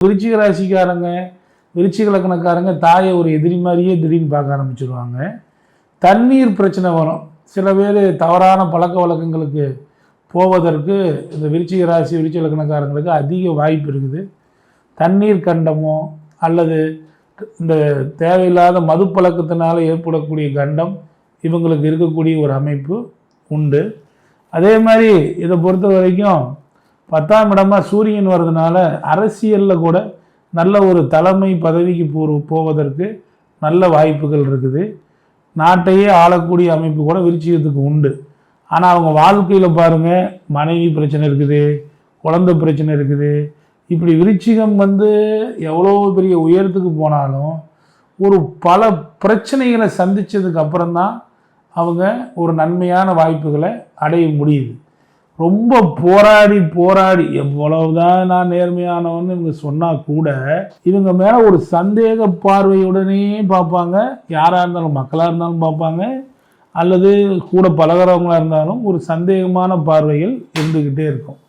விருச்சிக ராசிக்காரங்க விருச்சிக லக்னக்காரங்க தாயை ஒரு எதிரி மாதிரியே திடீர்னு பார்க்க ஆரம்பிச்சிருவாங்க. தண்ணீர் பிரச்சனை வரும். சில பேர் தவறான பழக்க வழக்கங்களுக்கு போவதற்கு இந்த விருச்சிக ராசி விருச்சிக லக்னக்காரங்களுக்கு அதிக வாய்ப்பு இருக்குது. தண்ணீர் கண்டமோ அல்லது இந்த தேவையில்லாத மது பழக்கத்தினால ஏற்படக்கூடிய கண்டம் இவங்களுக்கு இருக்கக்கூடிய ஒரு அமைப்பு உண்டு. அதே மாதிரி இதை பொறுத்த வரைக்கும் 10ஆம் இடமாக சூரியன் வர்றதுனால அரசியலில் கூட நல்ல ஒரு தலைமை பதவிக்கு போவதற்கு நல்ல வாய்ப்புகள் இருக்குது. நாட்டையே ஆளக்கூடிய அமைப்பு கூட விருச்சிகத்துக்கு உண்டு. ஆனால் அவங்க வாழ்க்கையில் பாருங்கள், மனைவி பிரச்சனை இருக்குது, குழந்தை பிரச்சனை இருக்குது. இப்படி விருச்சிகம் எவ்வளோ பெரிய உயரத்துக்கு போனாலும் ஒரு பல பிரச்சனைகளை சந்தித்ததுக்கு அப்புறம்தான் அவங்க ஒரு நன்மையான வாய்ப்புகளை அடைய முடியுது. ரொம்ப போராடி எவ்வளவுதான் நான் நேர்மையானவன்னு இவங்க சொன்னால் கூட இவங்க மேலே ஒரு சந்தேக பார்வையுடனே பார்ப்பாங்க. யாராக இருந்தாலும், மக்களாக இருந்தாலும் பார்ப்பாங்க, அல்லது கூட பழகிறவங்களாக இருந்தாலும் ஒரு சந்தேகமான பார்வைகள் இருந்துக்கிட்டே இருக்கும்.